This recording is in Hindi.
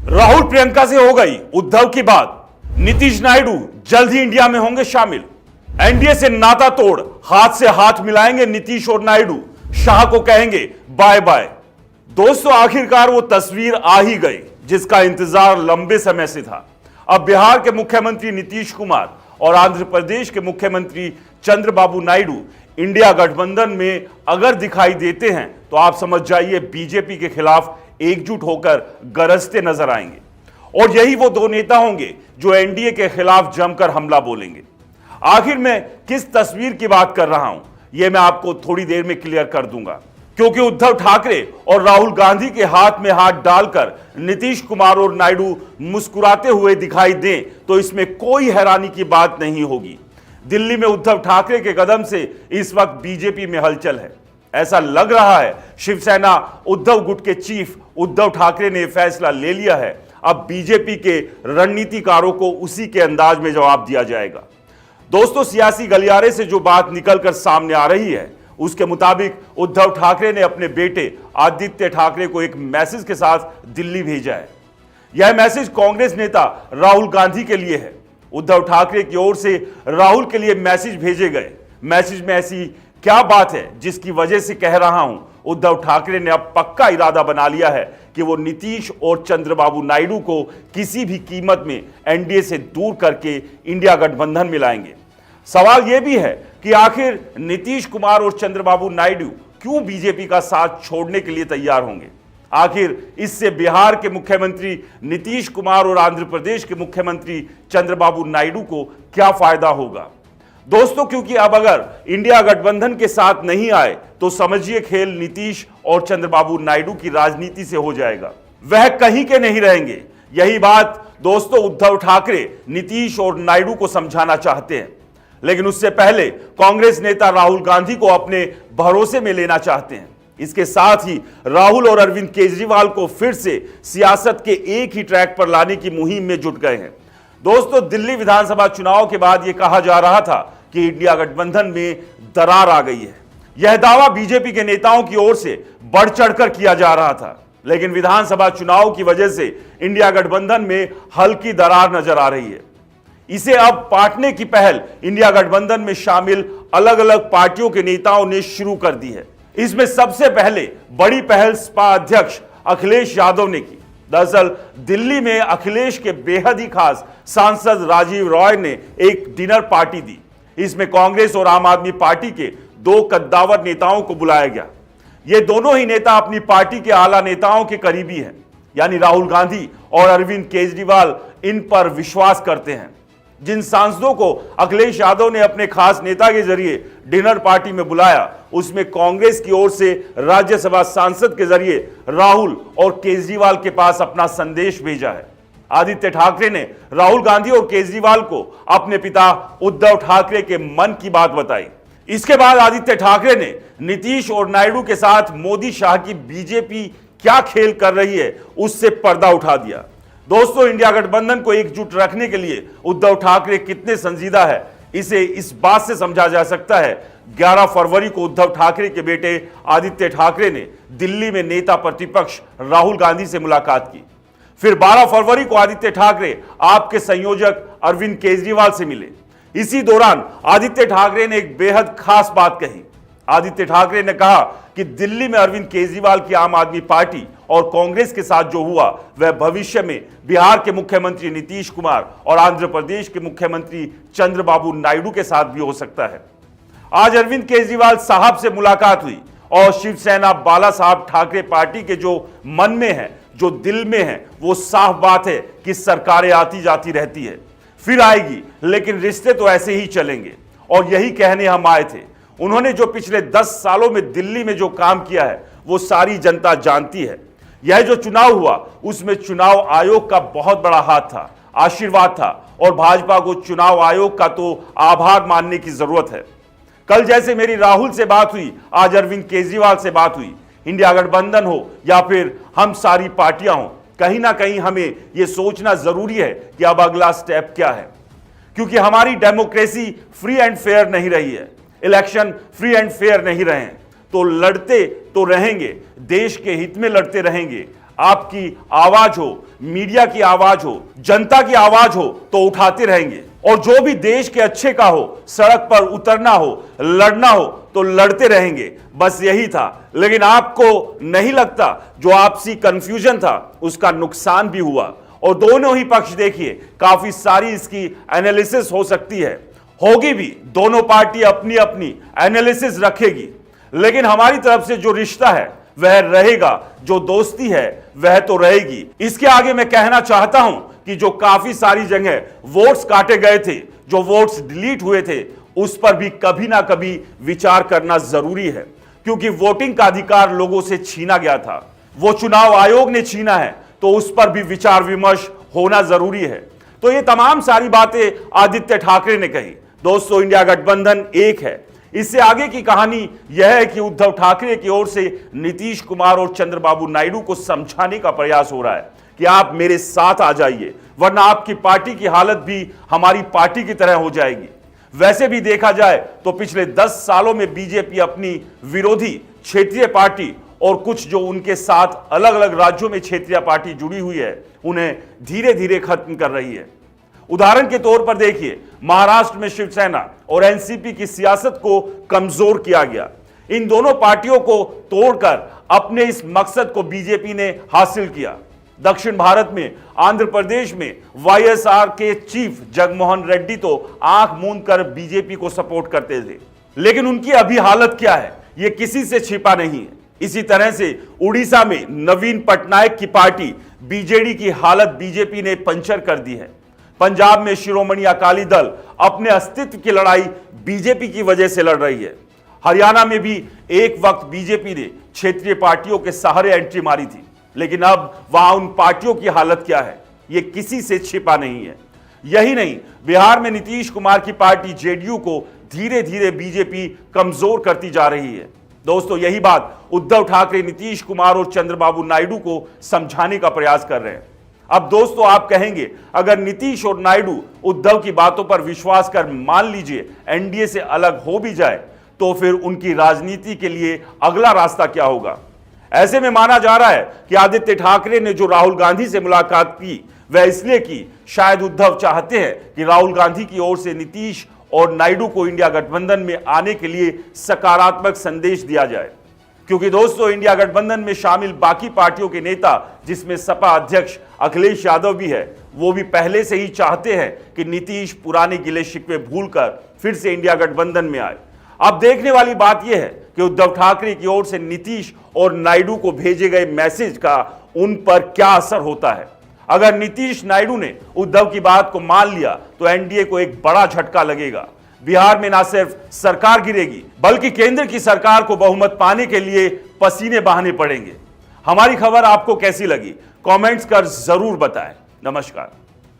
राहुल प्रियंका से हो गई उद्धव की बात। नीतीश नायडू जल्द ही इंडिया में होंगे शामिल। एनडीए से नाता तोड़ हाथ से हाथ मिलाएंगे नीतीश और नायडू। शाह को कहेंगे बाय बाय। दोस्तों, आखिरकार वो तस्वीर आ ही गई जिसका इंतजार लंबे समय से था। अब बिहार के मुख्यमंत्री नीतीश कुमार और आंध्र प्रदेश के मुख्यमंत्री चंद्रबाबू नायडू इंडिया गठबंधन में अगर दिखाई देते हैं तो आप समझ जाइए बीजेपी के खिलाफ एकजुट होकर गरजते नजर आएंगे। और यही वो दो नेता होंगे जो एनडीए के खिलाफ जमकर हमला बोलेंगे। आखिर मैं किस तस्वीर की बात कर रहा हूं यह मैं आपको थोड़ी देर में क्लियर कर दूंगा, क्योंकि उद्धव ठाकरे और राहुल गांधी के हाथ में हाथ डालकर नीतीश कुमार और नायडू मुस्कुराते हुए दिखाई दें तो इसमें कोई हैरानी की बात नहीं होगी। दिल्ली में उद्धव ठाकरे के कदम से इस वक्त बीजेपी में हलचल है। ऐसा लग रहा है शिवसेना उद्धव गुट के चीफ उद्धव ठाकरे ने फैसला ले लिया है। अब बीजेपी के रणनीतिकारों को उसी के अंदाज में जवाब दिया जाएगा। दोस्तों, सियासी गलियारे से जो बात निकलकर सामने आ रही है उसके मुताबिक उद्धव ठाकरे ने अपने बेटे आदित्य ठाकरे को एक मैसेज के साथ दिल्ली भेजा है। यह मैसेज कांग्रेस नेता राहुल गांधी के लिए है। उद्धव ठाकरे की ओर से राहुल के लिए मैसेज भेजे गए। मैसेज में ऐसी क्या बात है जिसकी वजह से कह रहा हूं उद्धव ठाकरे ने अब पक्का इरादा बना लिया है कि वो नीतीश और चंद्रबाबू नायडू को किसी भी कीमत में एनडीए से दूर करके इंडिया गठबंधन में लाएंगे। सवाल यह भी है कि आखिर नीतीश कुमार और चंद्रबाबू नायडू क्यों बीजेपी का साथ छोड़ने के लिए तैयार होंगे। आखिर इससे बिहार के मुख्यमंत्री नीतीश कुमार और आंध्र प्रदेश के मुख्यमंत्री चंद्रबाबू नायडू को क्या फायदा होगा। दोस्तों, क्योंकि अब अगर इंडिया गठबंधन के साथ नहीं आए तो समझिए खेल नीतीश और चंद्रबाबू नायडू की राजनीति से हो जाएगा। वह कहीं के नहीं रहेंगे। यही बात दोस्तों उद्धव ठाकरे नीतीश और नायडू को समझाना चाहते हैं, लेकिन उससे पहले कांग्रेस नेता राहुल गांधी को अपने भरोसे में लेना चाहते हैं। इसके साथ ही राहुल और अरविंद केजरीवाल को फिर से सियासत के एक ही ट्रैक पर लाने की मुहिम में जुट गए हैं। दोस्तों, दिल्ली विधानसभा चुनाव के बाद यह कहा जा रहा था कि इंडिया गठबंधन में दरार आ गई है। यह दावा बीजेपी के नेताओं की ओर से बढ़ चढ़कर किया जा रहा था, लेकिन विधानसभा चुनाव की वजह से इंडिया गठबंधन में हल्की दरार नजर आ रही है। इसे अब पाटने की पहल इंडिया गठबंधन में शामिल अलग अलग पार्टियों के नेताओं ने शुरू कर दी है। इसमें सबसे पहले बड़ी पहल सपा अध्यक्ष अखिलेश यादव ने की। दरअसल दिल्ली में अखिलेश के बेहद ही खास सांसद राजीव रॉय ने एक डिनर पार्टी दी। इसमें कांग्रेस और आम आदमी पार्टी के दो कद्दावर नेताओं को बुलाया गया। ये दोनों ही नेता अपनी पार्टी के आला नेताओं के करीबी हैं, यानी राहुल गांधी और अरविंद केजरीवाल इन पर विश्वास करते हैं। जिन सांसदों को अखिलेश यादव ने अपने खास नेता के जरिए डिनर पार्टी में बुलाया उसमें कांग्रेस की ओर से राज्यसभा सांसद के जरिए राहुल और केजरीवाल के पास अपना संदेश भेजा है। आदित्य ठाकरे ने राहुल गांधी और केजरीवाल को अपने पिता उद्धव ठाकरे के मन की बात बताई। इसके बाद आदित्य ठाकरे ने नीतीश और नायडू के साथ मोदी शाह की बीजेपी क्या खेल कर रही है उससे पर्दा उठा दिया। दोस्तों, इंडिया गठबंधन को एकजुट रखने के लिए उद्धव ठाकरे कितने संजीदा है इसे इस बात से समझा जा सकता है। 11 फरवरी को उद्धव ठाकरे के बेटे आदित्य ठाकरे ने दिल्ली में नेता प्रतिपक्ष राहुल गांधी से मुलाकात की। फिर 12 फरवरी को आदित्य ठाकरे आपके संयोजक अरविंद केजरीवाल से मिले। इसी दौरान आदित्य ठाकरे ने एक बेहद खास बात कही। आदित्य ठाकरे ने कहा कि दिल्ली में अरविंद केजरीवाल की आम आदमी पार्टी और कांग्रेस के साथ जो हुआ वह भविष्य में बिहार के मुख्यमंत्री नीतीश कुमार और आंध्र प्रदेश के मुख्यमंत्री चंद्रबाबू नायडू के साथ भी हो सकता है। आज अरविंद केजरीवाल साहब से मुलाकात हुई और शिवसेना बाला साहब ठाकरे पार्टी के जो मन में है, जो दिल में है, वो साफ बात है कि सरकारें आती जाती रहती है, फिर आएगी, लेकिन रिश्ते तो ऐसे ही चलेंगे। और यही कहने हम आए थे। उन्होंने जो पिछले 10 सालों में दिल्ली में जो काम किया है वो सारी जनता जानती है। यह जो चुनाव हुआ उसमें चुनाव आयोग का बहुत बड़ा हाथ था, आशीर्वाद था, और भाजपा को चुनाव आयोग का तो आभार मानने की जरूरत है। कल जैसे मेरी राहुल से बात हुई, आज अरविंद केजरीवाल से बात हुई। इंडिया गठबंधन हो या फिर हम सारी पार्टियां हो, कहीं ना कहीं हमें यह सोचना जरूरी है कि अब अगला स्टेप क्या है, क्योंकि हमारी डेमोक्रेसी फ्री एंड फेयर नहीं रही है। इलेक्शन फ्री एंड फेयर नहीं रहे, तो लड़ते तो रहेंगे, देश के हित में लड़ते रहेंगे। आपकी आवाज हो, मीडिया की आवाज हो, जनता की आवाज हो तो उठाते रहेंगे। और जो भी देश के अच्छे का हो, सड़क पर उतरना हो, लड़ना हो तो लड़ते रहेंगे। बस यही था। लेकिन आपको नहीं लगता जो आपसी कंफ्यूजन था उसका नुकसान भी हुआ। और दोनों ही पक्ष देखिए, काफी सारी इसकी एनालिसिस हो सकती है, होगी भी। दोनों पार्टी अपनी अपनी एनालिसिस रखेगी, लेकिन हमारी तरफ से जो रिश्ता है वह रहेगा, जो दोस्ती है वह तो रहेगी। इसके आगे मैं कहना चाहता हूं कि जो काफी सारी जगह वोट्स काटे गए थे, जो वोट्स डिलीट हुए थे, उस पर भी कभी ना कभी विचार करना जरूरी है, क्योंकि वोटिंग का अधिकार लोगों से छीना गया था, वो चुनाव आयोग ने छीना है, तो उस पर भी विचार विमर्श होना जरूरी है। तो ये तमाम सारी बातें आदित्य ठाकरे ने कही। दोस्तों, इंडिया गठबंधन एक है। इससे आगे की कहानी यह है कि उद्धव ठाकरे की ओर से नीतीश कुमार और चंद्रबाबू नायडू को समझाने का प्रयास हो रहा है कि आप मेरे साथ आ जाइए, वरना आपकी पार्टी की हालत भी हमारी पार्टी की तरह हो जाएगी। वैसे भी देखा जाए तो पिछले 10 सालों में बीजेपी अपनी विरोधी क्षेत्रीय पार्टी और कुछ जो उनके साथ अलग अलग राज्यों में क्षेत्रीय पार्टी जुड़ी हुई है, उन्हें धीरे धीरे खत्म कर रही है। उदाहरण के तौर पर देखिए, महाराष्ट्र में शिवसेना और एनसीपी की सियासत को कमजोर किया गया। इन दोनों पार्टियों को तोड़कर अपने इस मकसद को बीजेपी ने हासिल किया। दक्षिण भारत में आंध्र प्रदेश में वाईएसआर के चीफ जगनमोहन रेड्डी तो आंख मूंद कर बीजेपी को सपोर्ट करते थे, लेकिन उनकी अभी हालत क्या है यह किसी से छिपा नहीं है। इसी तरह से उड़ीसा में नवीन पटनायक की पार्टी बीजेडी की हालत बीजेपी ने पंचर कर दी है। पंजाब में शिरोमणि अकाली दल अपने अस्तित्व की लड़ाई बीजेपी की वजह से लड़ रही है। हरियाणा में भी एक वक्त बीजेपी ने क्षेत्रीय पार्टियों के सहारे एंट्री मारी थी, लेकिन अब वहां उन पार्टियों की हालत क्या है यह किसी से छिपा नहीं है। यही नहीं, बिहार में नीतीश कुमार की पार्टी जेडीयू को धीरे धीरे बीजेपी कमजोर करती जा रही है। दोस्तों, यही बात उद्धव ठाकरे नीतीश कुमार और चंद्रबाबू नायडू को समझाने का प्रयास कर रहे हैं। अब दोस्तों, आप कहेंगे अगर नीतीश और नायडू उद्धव की बातों पर विश्वास कर मान लीजिए एनडीए से अलग हो भी जाए, तो फिर उनकी राजनीति के लिए अगला रास्ता क्या होगा? ऐसे में माना जा रहा है कि आदित्य ठाकरे ने जो राहुल गांधी से मुलाकात की वह इसलिए की, शायद उद्धव चाहते हैं कि राहुल गांधी की ओर से नीतीश और नायडू को इंडिया गठबंधन में आने के लिए सकारात्मक संदेश दिया जाए। क्योंकि दोस्तों, इंडिया गठबंधन में शामिल बाकी पार्टियों के नेता, जिसमें सपा अध्यक्ष अखिलेश यादव भी है, वो भी पहले से ही चाहते हैं कि नीतीश पुराने गिले शिकवे भूलकर फिर से इंडिया गठबंधन में आए। अब देखने वाली बात यह है कि उद्धव ठाकरे की ओर से नीतीश और नायडू को भेजे गए मैसेज का उन पर क्या असर होता है। अगर नीतीश नायडू ने उद्धव की बात को मान लिया तो एनडीए को एक बड़ा झटका लगेगा। बिहार में ना सिर्फ सरकार गिरेगी, बल्कि केंद्र की सरकार को बहुमत पाने के लिए पसीने बहाने पड़ेंगे। हमारी खबर आपको कैसी लगी? कमेंट्स कर जरूर बताएं। नमस्कार।